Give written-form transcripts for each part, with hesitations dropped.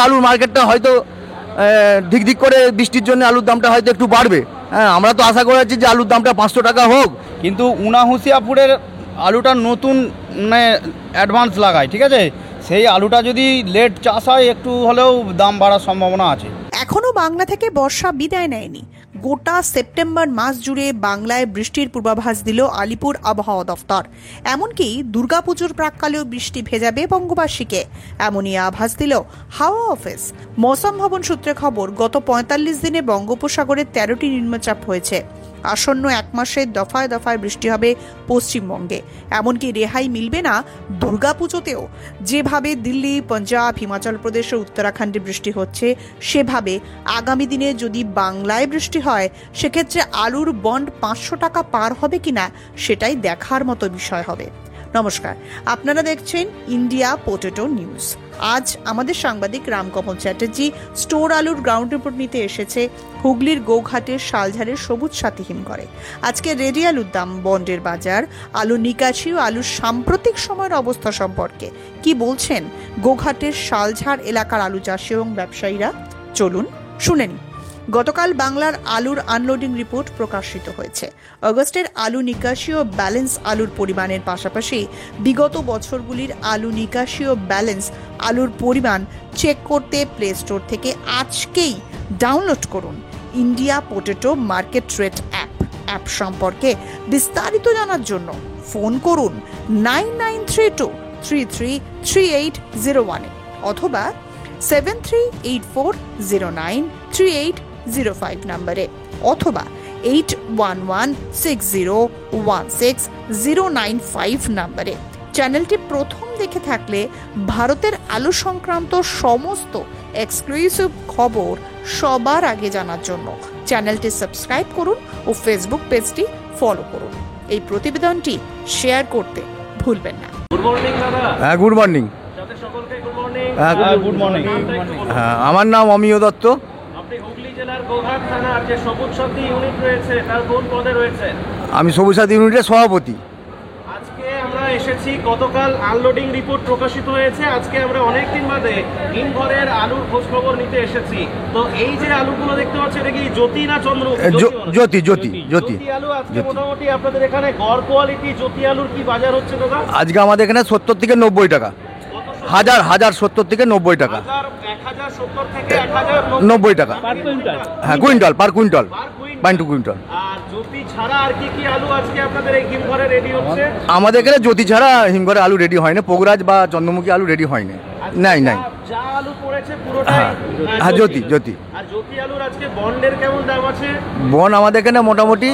আলুর মার্কেটটা হয়তো দিক দিক করে বৃষ্টির জন্য আলুর দামটা হয়তো একটু বাড়বে। হ্যাঁ, আমরা তো আশা করেছি যে আলুর দামটা 500 টাকা হোক, কিন্তু উনাহুসিয়াপুরের আলুটা নতুন মানে অ্যাডভান্স লাগায়, ঠিক আছে, সেই আলুটা যদি লেট চাষ হয় একটু হলেও দাম বাড়ার সম্ভাবনা আছে। এখনো বাংলা থেকে বর্ষা বিদায় নেয়নি। গোটা সেপ্টেম্বর মাস জুড়ে বাংলায় বৃষ্টির পূর্বাভাস দিল আলিপুর আবহাওয়া দফতর। এমনকি দুর্গাপুজোর প্রাক্কালেও বৃষ্টি ভেজাবে বঙ্গবাসীকে, এমনই আভাস দিল হাওয়া অফিস। মৌসুম ভবন সূত্রে খবর, গত 45 দিনে বঙ্গোপসাগরে 13টি নিম্নচাপ হয়েছে। আসন্ন এক মাসে দফায় দফায় বৃষ্টি হবে পশ্চিমবঙ্গে। এমনকি রেহাই মিলবে না দুর্গাপুজোতেও। যেভাবে দিল্লি, পাঞ্জাব, হিমাচল প্রদেশ ও উত্তরাখণ্ডে বৃষ্টি হচ্ছে, সেভাবে আগামী দিনে যদি বাংলায় বৃষ্টি হয়, সেক্ষেত্রে আলুর বন্ড 500 টাকা পার হবে কিনা সেটাই দেখার মতো বিষয় হবে। নমস্কার, আপনারা দেখছেন ইন্ডিয়া পোটেটো নিউজ। আজ আমাদের সাংবাদিক রামকমল চ্যাটার্জি স্টোর আলুর গ্রাউন্ড রিপোর্ট নিতে এসেছে হুগলির গোঘাটের শালঝাড়ের সবুজ সাথী হিমঘরে। আজকে রেডি আলুর দাম, বন্ডের বাজার, আলু নিকাশি ও আলুর সাম্প্রতিক সময়ের অবস্থা সম্পর্কে কি বলছেন গোঘাটের শালঝাড় এলাকার আলু চাষি এবং ব্যবসায়ীরা, চলুন শুনে নিন। গতকাল বাংলার আলুর আনলোডিং রিপোর্ট প্রকাশিত হয়েছে। অগস্টের আলু নিকাশি ও ব্যালেন্স আলুর পরিমাণের পাশাপাশি বিগত বছরগুলির আলু নিকাশি ও ব্যালেন্স আলুর পরিমাণ চেক করতে প্লে স্টোর থেকে আজকেই ডাউনলোড করুন India potato market rate app সম্পর্কে বিস্তারিত জানার জন্য ফোন করুন 9932333801 অথবা 7384093805 নম্বরে, অথবা 8116016095 নম্বরে। চ্যানেলটি প্রথম দেখে থাকলে ভারতের আলু সংক্রান্ত সমস্ত এক্সক্লুসিভ খবর সবার আগে জানার জন্য চ্যানেলটি সাবস্ক্রাইব করুন ও ফেসবুক পেজটি ফলো করুন। এই প্রতিবেদনটি শেয়ার করতে ভুলবেন না। গুড মর্নিং দাদা। হ্যাঁ, গুড মর্নিং। যাদের সকলকে গুড মর্নিং। হ্যাঁ, গুড মর্নিং। হ্যাঁ, আমার নাম অমিয় দত্ত। আপনি হুগলি জেলার গোঘাট থানার যে সবুজ সাথী ইউনিট রয়েছে তার কোন পদে রয়েছেন? আমি সবুজ সাথী ইউনিটের সভাপতি। আজকে আমরা এসেছি, গতকাল আনলোডিং রিপোর্ট প্রকাশিত হয়েছে। আজকে আমরা অনেকদিন বাদে হিমঘরের আলুর খোঁজ খবর নিতে এসেছি। তো এই যে আলুগুলো দেখতে পাচ্ছি, এটা কি জ্যোতি না চন্দ্র? জ্যোতি। জ্যোতি আলু আজকে মোটামুটি আপনাদের এখানে গড় কোয়ালিটি জ্যোতি আলুর কি বাজার হচ্ছে দাদা? আজকে আমাদের এখানে 70 থেকে 90 টাকা, হাজার 70 থেকে 90 টাকা, 1070 থেকে 1090 টাকা। হ্যাঁ, কুইন্টাল পার কুইন্টাল, টু কুইন্টাল। আর জ্যোতি ছাড়া আর কি কি আলু আজকে আপনাদের এই হিমঘরে রেডি হচ্ছে? আমাদের এখানে জ্যোতি ছাড়া হিমঘরে আলু রেডি হয় না, পোগরাজ বা চন্দ্রমুখী আলু রেডি হয় না। নাই। যা আলু পড়েছে পুরোটাই হ্যাঁ, জ্যোতি। আর জ্যোতি আলুর আজকে বন্ডের কেমন দাম আছে? বন আমাদের এখানে মোটামুটি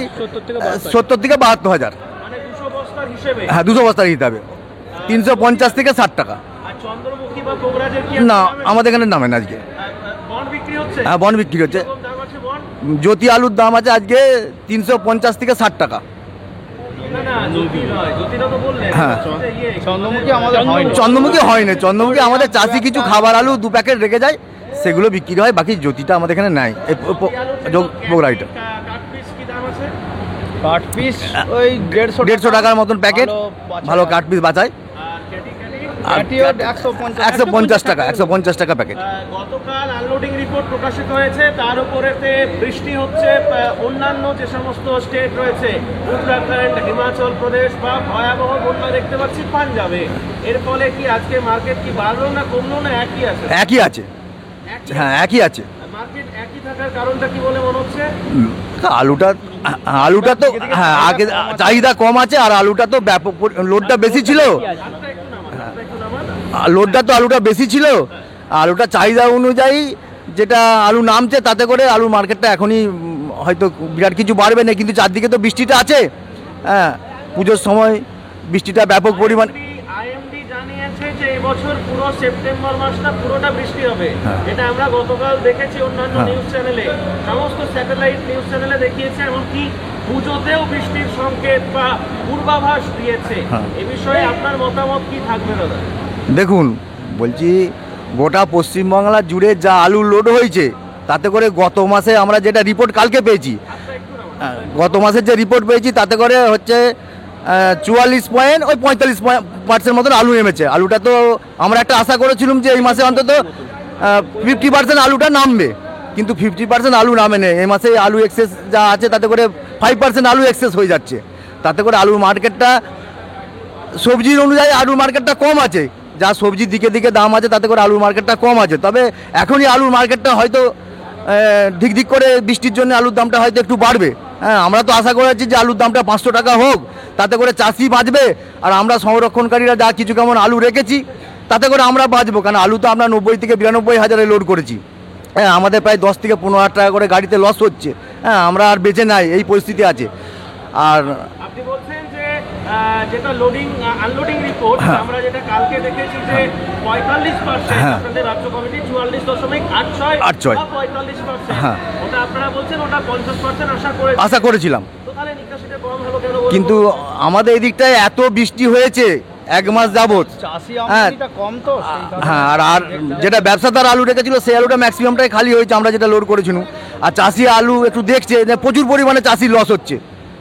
70 থেকে 72 হাজার, মানে 200 বস্তার হিসেবে? হ্যাঁ, 200 বস্তার হিসাবে 350 থেকে 60 টাকা। আর চন্দ্রমুখী বা কোবরাজের কি না, আমাদের এখানে নামে না আজকে। বন্ড বিক্রি হচ্ছে? হ্যাঁ, বন বিক্রি হচ্ছে। কত দাম আছে বন্ড? জ্যোতি আলুর দাম আছে আজকে 350 থেকে 60 টাকা। না, জ্যোতি নয়, জ্যোতিটা তো বললেন। হ্যাঁ। চন্দ্রমুখী আমাদের হয় না। চন্দ্রমুখী হয় না। চন্দ্রমুখী আমাদের চাষি কিছু খাবার আলু 2 প্যাকেট রেখে যায়, সেগুলো বিক্রি হয়। বাকি জ্যোতিটা আমাদের এখানে নাই। বগুড়াইটা কাট পিস কি দাম আছে? কাট পিস ওই 150 টাকার মতন প্যাকেট, ভালো কাট পিস বাঁচায়। আর ক্যাটিও? আর 150 টাকা, 150 টাকা প্যাকেট। গতকাল আনলোডিং রিপোর্ট প্রকাশিত হয়েছে, তার উপরেতে বৃষ্টি হচ্ছে অন্যান্য যে সমস্ত স্টেট রয়েছে, উত্তরাখণ্ড, হিমাচল প্রদেশ বা ভয়াবহ বন্যা দেখতে পাচ্ছি পাঞ্জাবে। এর ফলে কি আজকে মার্কেট কি বাড়লো না কমলো না একই আছে? একই আছে। হ্যাঁ, একই আছে। মার্কেট একই থাকার কারণটা কি বলে মনে হচ্ছে? আলুটা তো হ্যাঁ আগে চাহিদা কম আছে, আর আলুটা তো ব্যাপক লোডটা বেশি ছিল। আলুটা বেশি ছিল, আলুটা চাহিদা অনুযায়ী যেটা আলু নামছে, তাতে করে আলুর মার্কেটটা এখনই হয়তো বিরাট কিছু বাড়বে না। কিন্তু চারদিকে তো বৃষ্টিটা আছে। হ্যাঁ, পুজোর সময় বৃষ্টিটা ব্যাপক পরিমাণ। আইএমডি জানিয়েছে যে এবছর পুরো সেপ্টেম্বর মাসটা পুরোটা বৃষ্টি হবে। এটা আমরা গতকাল দেখেছি অন্যান্য নিউজ চ্যানেলে, সমস্ত স্যাটেলাইট নিউজ চ্যানেলে দেখিয়েছে, এমনকি পুজোতেও বৃষ্টির সংকেত বা পূর্বাভাস দিয়েছে। এ বিষয়ে আপনার মতামত কি থাকবে দাদা? দেখুন, বলছি গোটা পশ্চিমবাংলা জুড়ে যা আলু লোড হয়েছে, তাতে করে গত মাসে আমরা যেটা রিপোর্ট কালকে পেয়েছি, গত মাসের যে রিপোর্ট পেয়েছি তাতে করে হচ্ছে 44.45% মতন আলু নেমেছে। আলুটা তো আমরা একটা আশা করেছিলাম যে এই মাসে অন্তত 50% আলুটা নামবে, কিন্তু 50% আলু নামে নেই। এই মাসে আলু এক্সেস যা আছে তাতে করে 5% আলু এক্সেস হয়ে যাচ্ছে, তাতে করে আলুর মার্কেটটা সবজির অনুযায়ী আলুর মার্কেটটা কম আছে। যা সবজির দিকে দিকে দাম আছে তাতে করে আলুর মার্কেটটা কম আছে। তবে এখনই আলুর মার্কেটটা হয়তো ধিক ধিক করে বৃষ্টির জন্য আলুর দামটা হয়তো একটু বাড়বে। হ্যাঁ, আমরা তো আশা করেছি যে আলুর দামটা 500 টাকা হোক, তাতে করে চাষি বাঁচবে, আর আমরা সংরক্ষণকারীরা যা কিছু কেমন আলু রেখেছি তাতে করে আমরা বাঁচবো। কারণ আলু তো আমরা 90 থেকে 92 হাজারে লোড করেছি। হ্যাঁ, আমাদের প্রায় 10 থেকে 15 হাজার টাকা করে গাড়িতে লস হচ্ছে। হ্যাঁ, আমরা আর বেঁচে নাই, এই পরিস্থিতি আছে। আর আপনি বলছেন যে যেটা লোডিং আনলোডিং রিপোর্ট আমরা যেটা কালকে দেখেছি যে 45% আপনাদের রাজ্য কমিটি 44.86 বা 45%, ওটা আপনারা বলছেন ওটা 50% আশা করেছিলাম। তো তাহলে নিকাশিটা কম হলো কেন? কিন্তু আমাদের এদিকটায় এত বৃষ্টি হয়েছে 1 মাস যাবত। চাষি আমদানিটা কম তো সেই কারণে। হ্যাঁ, আর যেটা ব্যবসাদার আলু রেখেছিল সেই আলুটা ম্যাক্সিমামটাই খালি হয়েছে, আমরা যেটা লোড করেছিলাম। আর চাষি আলু একটু দেখছে যে প্রচুর পরিমাণে চাষির লস হচ্ছে।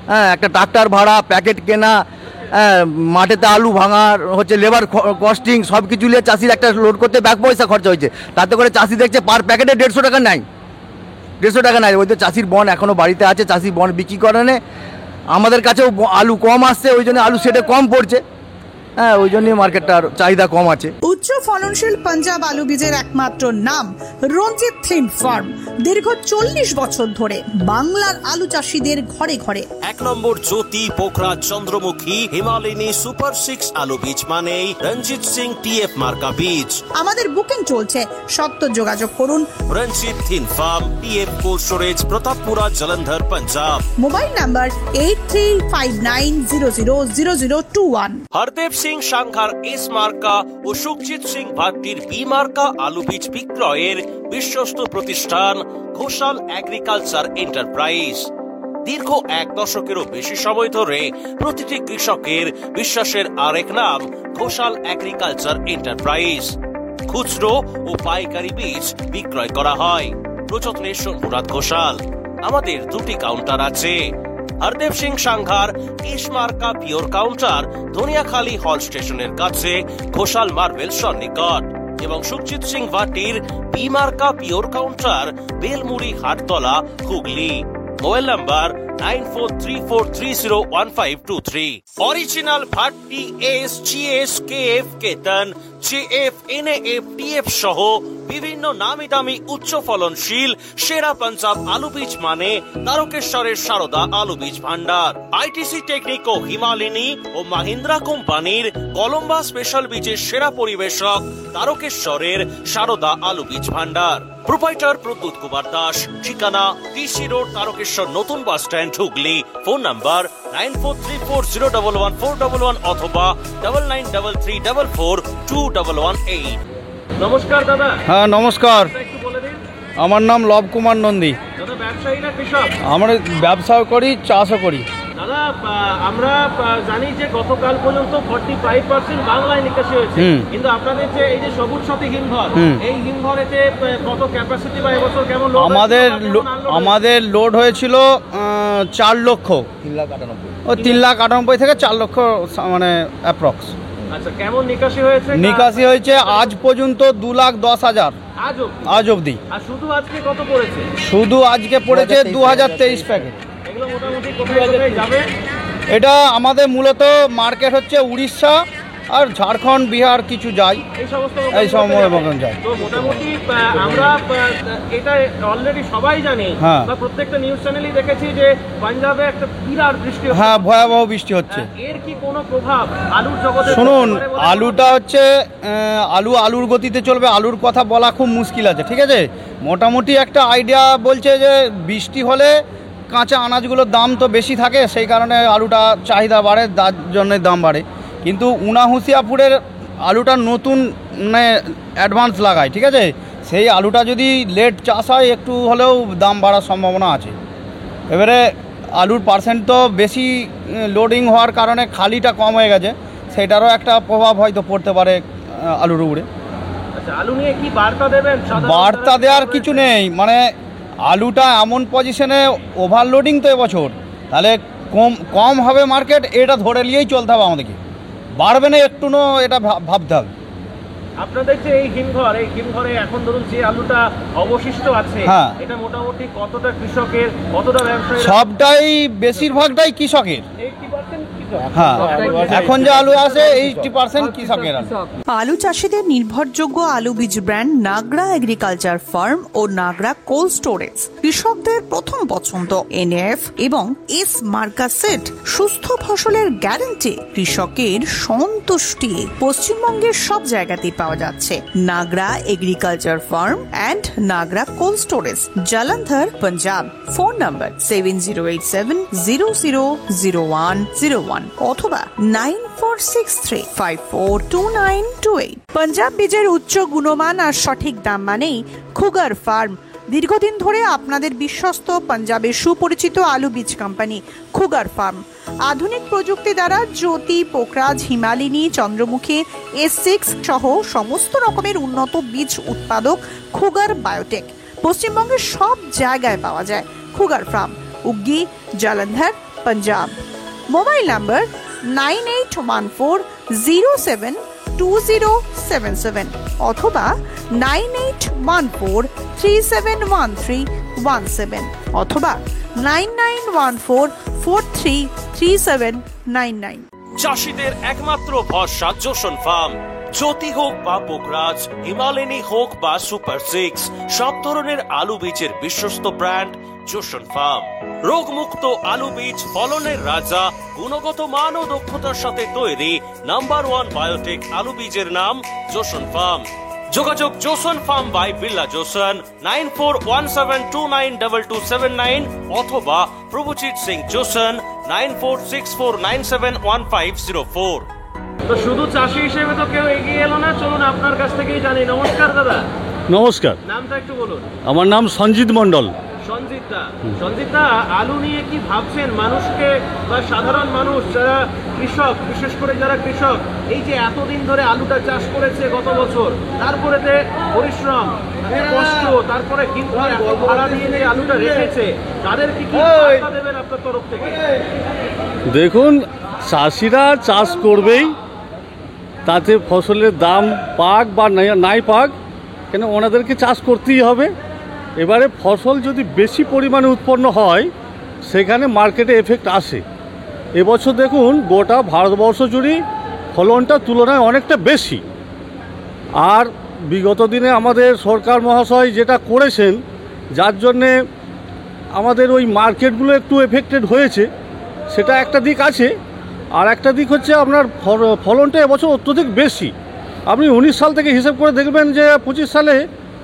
হ্যাঁ, একটা ট্রাক্টর ভাড়া, প্যাকেট কেনা, মাঠেতে আলু ভাঙার হচ্ছে, লেবার কস্টিং, সব কিছু নিয়ে চাষির একটা লোড করতে ব্যাক পয়সা খরচা হয়েছে। তাতে করে চাষি দেখছে পার প্যাকেটে 150 টাকা নাই, 150 টাকা নাই। ওই তো চাষির বন এখনও বাড়িতে আছে, চাষি বন বিক্রি করে নেয়। আমাদের কাছেও আলু কম আসছে, ওই জন্য আলু সেটে কম পড়ছে। হ্যাঁ, ওই জন্যই মার্কেটটার চাহিদা কম আছে। উচ্চ ফলনশীল পাঞ্জাব আলু বীজের একমাত্র নাম রঞ্জিত থিন ফার্ম। দীর্ঘ 40 বছর ধরে বাংলার আলু চাষিদের ঘরে ঘরে। 1 নম্বর জ্যোতি পোখরাজ চন্দ্রমুখী হিমালয়নী সুপার 6 আলু বীজ মানেই রঞ্জিত সিং TF মার্কা বীজ। আমাদের বুকিং চলছে, সত্ত্বর যোগাযোগ করুন। Ranjit Thin Farm, TF cold storage, Pratappura, Jalandhar, Punjab. Mobile number 8359000021। Hardev Singh Sanghar S মার্কা ও সুখজিৎ সিং ভাট্টির বি মার্কা আলু বীজ বিক্রয়ের বিশ্বস্ত প্রতিষ্ঠান ঘোষাল এগ্রিকালচার এন্টারপ্রাইজ। দীর্ঘ 1 দশকেরও বেশি সময় ধরে প্রতিটি কৃষকের বিশ্বাসের আরেক নাম ঘোষাল এগ্রিকালচার এন্টারপ্রাইজ। খুচরো ও পাইকারি বীজ বিক্রয় করা হয়। প্রযত্নে শম্ভুনাথ ঘোষাল। আমাদের 2টি কাউন্টার আছে। হরদেব সিং সাংঘার এস মার্কা পিওর কাউন্টার ধনিয়াখালী হল স্টেশনের কাছে ঘোষাল মার্বেল সন্নিকট, এবং সুখজিৎ সিং ভাটির বি মার্কা pure counter Belmuri Hattala, Hooghly. Mobile number 9434301523। Original Bhatti S, GS, KF, Ketan, JF, NAF, TF সহ বিভিন্ন নামি দামি উচ্চ ফলনশীল সেরা পাঞ্জাব আলু বীজ মানে তারকেশ্বরের সারদা আলু বীজ ভান্ডার। ITC টেকনিক ও হিমালয়নী ও মাহিন্দ্রা কোম্পানির কলম্বা স্পেশাল বীজের সেরা পরিবেশক তারকেশ্বরের সারদা আলু বীজ ভান্ডার। প্রোপাইটার প্রদ্যুৎ কুমার দাস। ঠিকানা TC রোড, তারকেশ্বর নতুন bus stand, Hooghly. Phone number 9434011411 অথবা 9933442118। নমস্কার দাদা। হ্যাঁ, নমস্কার। একটু বলে দিন। আমার নাম লব কুমার নন্দী। দাদা ব্যবসায়ী না কৃষক? আমরা ব্যবসাও করি, চাষও করি। দাদা আমরা জানি যে গতকাল পর্যন্ত 45% বাংলায় নিকাশি হয়েছে, কিন্তু আপনাদের যে এই যে সবুজ সাথী হিমঘর, এই হিমঘরেতে কত ক্যাপাসিটি বা এবছর কেমন লোড? আমাদের লোড হয়েছিল 4 লক্ষ, 3,98,000 থেকে 4 লক্ষ, মানে অ্যাপ্রক্স। আচ্ছা, কেমন নিকাশি হয়েছে? নিকাশি হয়েছে আজ পর্যন্ত 2,10,000 আজ অবধি। আর শুধু আজকে কত পড়েছে? শুধু আজকে পড়েছে 2023 প্যাকেট। এগুলো মোটামুটি কোথায় কোথায় যাবে? এটা আমাদের মূলত মার্কেট হচ্ছে উড়িষ্যা আর ঝাড়খণ্ড, বিহার কিছু যায়, এই সব যায়। তো মোটামুটি আমরা এটা অলরেডি সবাই জানি, বা প্রত্যেকটা নিউজ চ্যানেলই দেখেছি যে পাঞ্জাবে একটা বিরাট বৃষ্টি হচ্ছে। হ্যাঁ, ভয়াবহ বৃষ্টি হচ্ছে। এর কি কোনো প্রভাব আলুর জগতে? শুনুন, আলুটা হচ্ছে আলুর গতিতে চলবে, আলুর কথা বলা খুব মুশকিল আছে, ঠিক আছে। মোটামুটি একটা আইডিয়া বলছে যে বৃষ্টি হলে কাঁচা আনাজগুলোর দাম তো বেশি থাকে, সেই কারণে আলুটা চাহিদা বাড়ে, তার জন্য দাম বাড়ে। কিন্তু হুসিয়াপুরের আলুটা নতুন মানে অ্যাডভান্স লাগায়, ঠিক আছে। সেই আলুটা যদি লেট চাষ হয় একটু হলেও দাম বাড়ার সম্ভাবনা আছে। এবারে আলুর পার্সেন্ট তো বেশি লোডিং হওয়ার কারণে খালিটা কম হয়ে গেছে, সেটারও একটা প্রভাব হয়তো পড়তে পারে আলুর উপরে। আচ্ছা, আলু নিয়ে কি বার্তা দেবেন? বার্তা দেওয়ার কিছু নেই, মানে আলুটা এমন পজিশনে ওভারলোডিং তো এবছর, তাহলে কম হবে মার্কেট, এটা ধরে নিয়েই চলতে হবে আমাদেরকে, বাড়বে না একটু, এটা ভাবতে হবে। আপনাদের যে এই হিমঘরে এখন ধরুন যে আলুটা অবশিষ্ট আছে, হ্যাঁ। এটা মোটামুটি কতটা কৃষকের, কতটা ব্যবসায়ী? সবটাই বেশিরভাগটাই কৃষকের। 80% কৃষক। হ্যাঁ, এখন যে আলু আছে 80% কৃষকের আলু। আলু চাষিদের নির্ভরযোগ্য আলু বীজ ব্র্যান্ড নাগরা এগ্রিকালচার ফার্ম ও নাগরা কোল্ড স্টোরেজ কৃষকদের প্রথম পছন্দ। এনএফ এবং এস মার্কা সেট সুস্থ ফসলের গ্যারান্টি, কৃষকের সন্তুষ্টি। পশ্চিমবঙ্গের সব জায়গাতেই পাওয়া যাচ্ছে Nagra agriculture farm and Nagra cold storage, Jalandhar, Punjab. Phone number 7087000101 অথবা 9463542928। পাঞ্জাব বীজের উচ্চ গুণমান আর সঠিক দাম মানেই খুগার ফার্ম। দীর্ঘদিন ধরে আপনাদের বিশ্বস্ত পাঞ্জাবের সুপরিচিত আলু বীজ কোম্পানি খুগার ফার্ম। আধুনিক প্রযুক্তি দ্বারা জ্যোতি, পোকরাজ, হিমালিনী, চন্দ্রমুখী, S6 সহ সমস্ত রকমের উন্নত বীজ উৎপাদক খুগার বায়োটেক পশ্চিমবঙ্গের সব জায়গায় পাওয়া যায়। Khugar farm, Uggi, Jalandhar, Punjab. Mobile number 9814072077 অথবা 9814371317 অথবা 9914433799। চাষিদের একমাত্র ভরসা জোসন ফার্ম। জ্যোতি হোক বা পোকরাজ, হিমালয়নী হোক বা সুপার 6, সব ধরনের আলু বীজের বিশ্বস্ত ব্র্যান্ড জোসন ফার্ম। রোগমুক্ত আলু বীজ, ফলনের রাজা, গুণগত মান ও দক্ষতার সাথে তৈরি নাম্বার 1 বায়োটেক আলু বীজের নাম জোসন ফার্ম। যোগাযোগ Joseon farm by Billah Joseon 9417292279 অথবা প্রভুজিৎ সিং জোসন 9464971504। তো শুধু চাষি হিসেবে তো কেউ এগিয়ে এলো না, চলুন আপনার কাছ থেকেই জানি। নমস্কার দাদা, নমস্কার, নামটা একটু বলুন। আমার নাম সঞ্জিত মণ্ডল। সঞ্জিত দা, আলু নিয়ে কি ভাবছেন? মানুষকে বা সাধারণ মানুষ যারা কৃষক, বিশেষ করে যারা কৃষক, এই যে এতদিন ধরে আলুটা চাষ করেছে গত বছর, তারপরে পরিশ্রম, কষ্ট, তারপরে কিন্তু এত ভাড়া দিয়ে যে আলুটা রেখেছে, তাদেরকে কি বার্তা দেবেন আপনার তরফ থেকে? দেখুন, চাষিরা চাষ করবেই, তাতে ফসলের দাম পাক বা নাই পাক, কেন ওনাদেরকে চাষ করতেই হবে। এবারে ফসল যদি বেশি পরিমাণে উৎপন্ন হয় সেখানে মার্কেটে এফেক্ট আসে। এবছর দেখুন গোটা ভারতবর্ষ জুড়ে ফলনটা তুলনায় অনেকটা বেশি। আর বিগত দিনে আমাদের সরকার মহাশয় যেটা করেছেন, যার জন্যে আমাদের ওই মার্কেটগুলো একটু এফেক্টেড হয়েছে, সেটা একটা দিক আছে। আর একটা দিক হচ্ছে আপনার ফলনটা এবছর অত্যধিক বেশি। আপনি 19 সাল থেকে হিসেব করে দেখবেন যে 25 সালে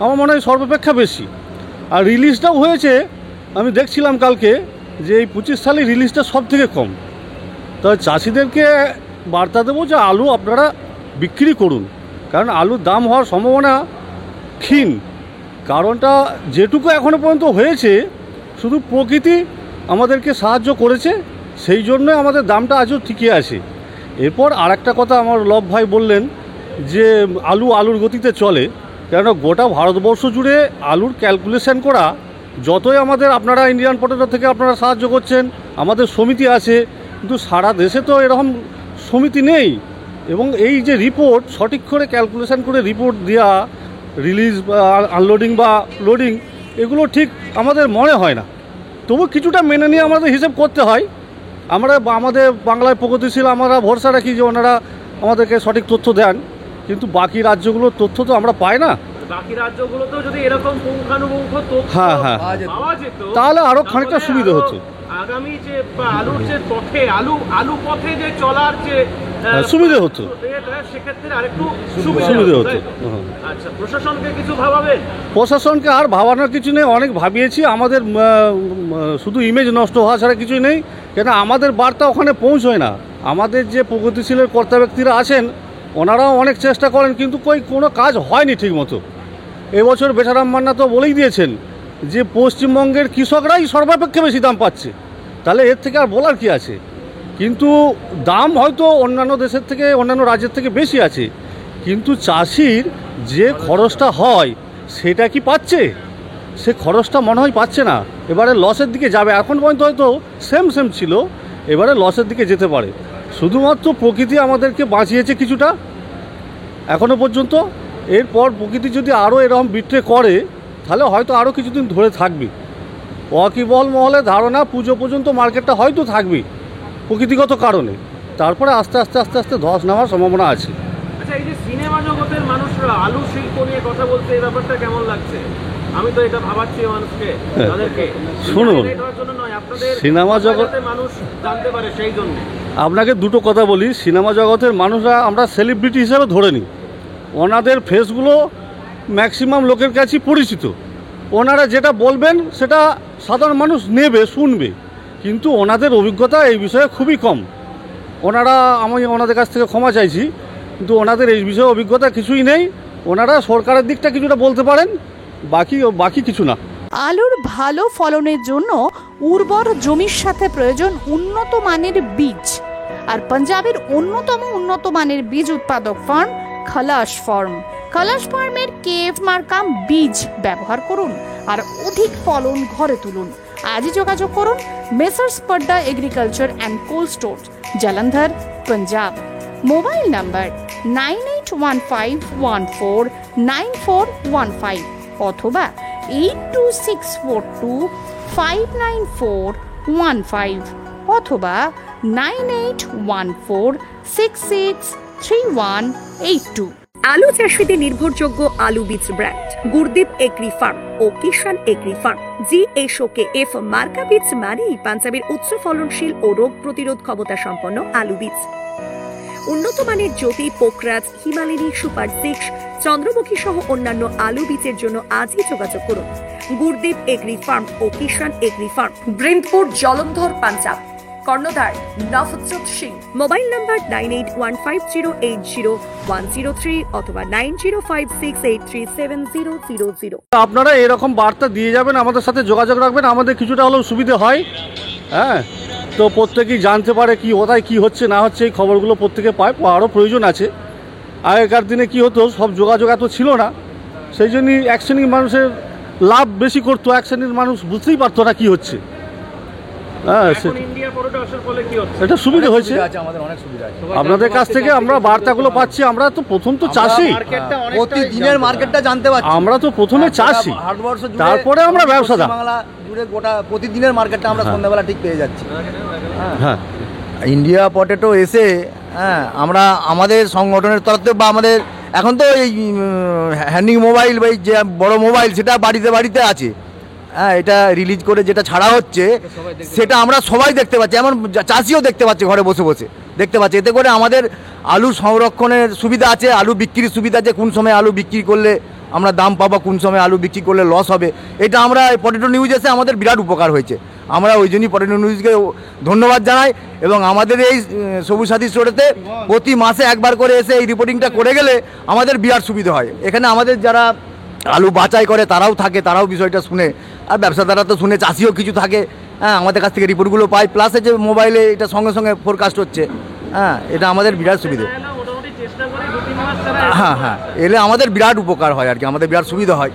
আমার মনে হয় সর্বাপেক্ষা বেশি। আর রিলিজটাও হয়েছে, আমি দেখছিলাম কালকে যে এই 25 সালে রিলিজটা সব থেকে কম। তো চাষিদেরকে বার্তা দেবো যে আলু আপনারা বিক্রি করুন, কারণ আলুর দাম হওয়ার সম্ভাবনা ক্ষীণ। কারণটা যেটুকু এখনও পর্যন্ত হয়েছে শুধু প্রকৃতি আমাদেরকে সাহায্য করেছে, সেই জন্য আমাদের দামটা আজও টিকে আছে। এরপর আরেকটা কথা আমার লব ভাই বললেন যে আলুর গতিতে চলে, কেন গোটা ভারতবর্ষ জুড়ে আলুর ক্যালকুলেশন করা, যতই আপনারা ইন্ডিয়ান পটেটো থেকে আপনারা সাহায্য করছেন, আমাদের সমিতি আছে, কিন্তু সারা দেশে তো এরকম সমিতি নেই। এবং এই যে রিপোর্ট সঠিক করে ক্যালকুলেশন করে রিপোর্ট দেওয়া, রিলিজ আনলোডিং বা লোডিং, এগুলো ঠিক আমাদের মনে হয় না। তবু কিছুটা মেনে নিয়ে আমাদের হিসেব করতে হয়। আমাদের বাংলায় প্রগতিশীল, আমরা ভরসা রাখি যে ওনারা আমাদেরকে সঠিক তথ্য দেন, কিন্তু বাকি রাজ্যগুলোর তথ্য তো আমরা পাই না। বাকি রাজ্যগুলোতেও যদি এরকম পুঙ্খানুপুঙ্খ তথ্য পাওয়া যেত, তাহলে আরো খানিকটা সুবিধা হতো। আগামী যে আলুর যে পথে আলু পথে যে চলার যে সুবিধা হতো, সেক্ষেত্রে আরেকটু সুবিধা হতো। আচ্ছা, প্রশাসনকে কিছু ভাবাবেন? প্রশাসনকে আর ভাবানোর কিছু নেই, অনেক ভাবিয়েছি। আমাদের শুধু ইমেজ নষ্ট হওয়া ছাড়া কিছুই নেই, কেন আমাদের বার্তা ওখানে পৌঁছয় না। আমাদের যে প্রগতিশীলের কর্তা ব্যক্তিরা আছেন ওনারাও অনেক চেষ্টা করেন, কিন্তু কোনো কাজ হয়নি ঠিক মতো। এবছর বেচারাম মান্না তো বলেই দিয়েছেন যে পশ্চিমবঙ্গের কৃষকরাই সর্বাপেক্ষা বেশি দাম পাচ্ছে, তাহলে এর থেকে আর বলার কি আছে। কিন্তু দাম হয়তো অন্যান্য দেশের থেকে, অন্যান্য রাজ্যের থেকে বেশি আছে, কিন্তু চাষির যে খরচটা হয় সেটা কি পাচ্ছে? সে খরচটা মনে হয় পাচ্ছে না। এবারে লসের দিকে যাবে। এখন পর্যন্ত হয়তো সেম ছিল, এবারে লসের দিকে যেতে পারে। শুধুমাত্র প্রকৃতি আমাদেরকে বাঁচিয়েছে কিছুটা এখনো পর্যন্ত, এরপর প্রকৃতি যদি আরও এরকম বিট্রে করে তাহলে হয়তো আরও কিছুদিন ধরে থাকবে। ওয়াকিবহল মহলে ধারণা পুজো পর্যন্ত মার্কেটটা হয়তো থাকবে প্রকৃতিগত কারণে, তারপরে আস্তে আস্তে আস্তে আস্তে ধস নামার সম্ভাবনা আছে। আচ্ছা, এই যে সিনেমা জগতের মানুষরা আলু শিল্প নিয়ে কথা বলছে, এই ব্যাপারটা কেমন লাগছে? আমি তো এটা ভাবাচ্ছি মানুষকে, তাদেরকে শুনুন, সিনেমা জগতের মানুষ জানতে পারে, সেই জন্য আপনাকে দুটো কথা বলি। সিনেমা জগতের মানুষরা আমরা সেলিব্রিটি হিসেবে ধরে নিই, ওনাদের ফেসগুলো ম্যাক্সিমাম লোকের কাছেই পরিচিত। ওনারা যেটা বলবেন সেটা সাধারণ মানুষ নেবে, শুনবে, কিন্তু ওনাদের অভিজ্ঞতা এই বিষয়ে খুবই কম। আমি ওনাদের কাছ থেকে ক্ষমা চাইছি, কিন্তু ওনাদের এই বিষয়ে অভিজ্ঞতা কিছুই নেই। ওনারা সরকারের দিকটা কিছুটা বলতে পারেন, বাকি কিছু না। আলুর ভালো ফলনের জন্য উর্বর জমির সাথে প্রয়োজন উন্নত মানের বীজ, আর পাঞ্জাবের অন্যতম উন্নত মানের বীজ উৎপাদক ফার্ম খালাস ফার্ম। খালাস ফার্মের কেএফ মার্কা বীজ ব্যবহার করুন আর অধিক ফলন ঘরে তুলুন। আজই যোগাযোগ করুন messrs Padda agriculture and cold store, Jalandhar, Punjab. Mobile number 9815149415 অথবা 8264259415 অথবা 9814663182। আলু চাষীদের নির্ভরযোগ্য আলু বীজ ব্র্যান্ড গুরদীপ এগ্রি ফার্ম ও কিষান এগ্রি ফার্ম। GSOKF মার্কা বীজ মানেই পাঞ্জাবের উচ্চ ফলনশীল ও রোগ প্রতিরোধ ক্ষমতা সম্পন্ন আলু বীজ। উন্নত মানের জ্যোতি, পোকরাজ, হিমালয়ানি, সুপার 6, চন্দ্রমুখী সহ অন্যান্য আলু বীজের জন্য আজই যোগাযোগ করুন গুরদীপ এগ্রি ফার্ম ও কিষান এগ্রি ফার্ম, ব্রিন্দপুর, জলন্ধর, পাঞ্জাব। কর্ণধার নফজত সিং। মোবাইল নাম্বার 9815080103 অথবা 9056837000। আপনারা এরকম বার্তা দিয়ে যাবেন, আমাদের সাথে যোগাযোগ রাখবেন, আমাদের কিছুটা হলেও সুবিধে হয়। হ্যাঁ, তো প্রত্যেকেই জানতে পারে কি কোথায় কী হচ্ছে না হচ্ছে, এই খবরগুলো প্রত্যেকে পায়, পাওয়ারও প্রয়োজন আছে। আগেকার দিনে কি হতো, সব যোগাযোগ এত ছিল না, সেই জন্যই এক শ্রেণীর মানুষের লাভ বেশি করতো, এক শ্রেণীর মানুষ বুঝতেই পারতো না কী হচ্ছে। হ্যাঁ, এটা সুবিধা হয়েছে, আপনাদের কাছ থেকে আমরা বার্তাগুলো পাচ্ছি। আমরা তো প্রথম তো চাষি, প্রতিদিনের মার্কেটটা জানতে পারছি। আমরা তো প্রথমে চাষি, তারপরে আমরা ব্যবসাদার। বাংলা জুড়ে গোটা প্রতিদিনের মার্কেটটা আমরা সন্ধ্যাবেলা ঠিক পেয়ে যাচ্ছি। হ্যাঁ, ইন্ডিয়া পটেটো এসে আমরা আমাদের সংগঠনের তরফ থেকে বা আমাদের এখন তো এই হ্যান্ডিং মোবাইল বা যে বড় মোবাইল সেটা বাড়িতে বাড়িতে আছে। হ্যাঁ, এটা রিলিজ করে যেটা ছাড়া হচ্ছে সেটা আমরা সবাই দেখতে পাচ্ছি, এমন চাষিও দেখতে পাচ্ছে, ঘরে বসে বসে দেখতে পাচ্ছে। এতে করে আমাদের আলু সংরক্ষণের সুবিধা আছে, আলু বিক্রির সুবিধা আছে, কোন সময় আলু বিক্রি করলে আমরা দাম পাবো, কোন সময় আলু বিক্রি করলে লস হবে। এটা আমরা পটেটো নিউজ এসে আমাদের বিরাট উপকার হয়েছে। আমরা ওই জন্যই পটেটো নিউজকে ধন্যবাদ জানাই, এবং আমাদের এই সবুজ সাথী স্টোরেতে প্রতি মাসে একবার করে এসে এই রিপোর্টিংটা করে গেলে আমাদের বিরাট সুবিধা হয়। এখানে আমাদের যারা আলু বাছাই করে তারাও থাকে, তারাও বিষয়টা শুনে, আর ব্যবসাদাররা তো শুনে, চাষিও কিছু থাকে। হ্যাঁ, আমাদের কাছ থেকে রিপোর্টগুলো পাই, প্লাসে যে মোবাইলে এটা সঙ্গে সঙ্গে ফোরকাস্ট হচ্ছে। হ্যাঁ, এটা আমাদের বিরাট সুবিধা। হ্যাঁ হ্যাঁ, এলে আমাদের বিরাট উপকার হয় আর কি, আমাদের বিরাট সুবিধা হয়।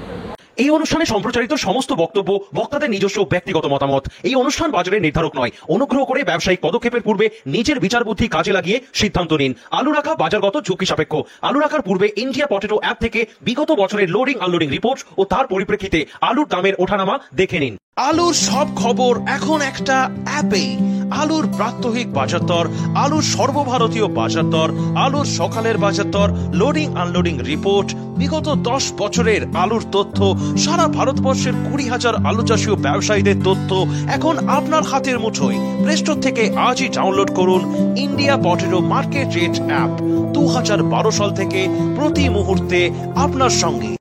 এই অনুষ্ঠানে সম্প্রচারিত সমস্ত বক্তব্য বক্তাদের নিজস্ব ব্যক্তিগত মতামত। এই অনুষ্ঠান বাজারের নির্ধারক নয়। অনুগ্রহ করে ব্যবসায়িক পদক্ষেপের পূর্বে নিজের বিচার বুদ্ধি কাজে লাগিয়ে সিদ্ধান্ত নিন। আলু রাখা বাজারগত ঝুঁকি সাপেক্ষ। আলু রাখার পূর্বে ইন্ডিয়া পটেটো অ্যাপ থেকে বিগত বছরের লোডিং আনলোডিং রিপোর্ট ও তার পরিপ্রেক্ষিতে আলুর দামের ওঠানামা দেখে নিন। আলুর সব খবর এখন একটা অ্যাপে। আলুর প্রাত্যহিক বাজার দর, আলুর সর্বভারতীয় বাজার দর, আলুর সকালের বাজার দর, লোডিং আনলোডিং রিপোর্ট, বিগত 10 বছরের আলুর তথ্য, সারা ভারতবর্ষের 20,000 আলু চাষী ও ব্যবসায়ীদের তথ্য এখন আপনার হাতের মুঠোয়। প্লে স্টোর থেকে আজই ডাউনলোড করুন India potato market rate app. 2012 সাল থেকে প্রতি মুহূর্তে আপনার সঙ্গে।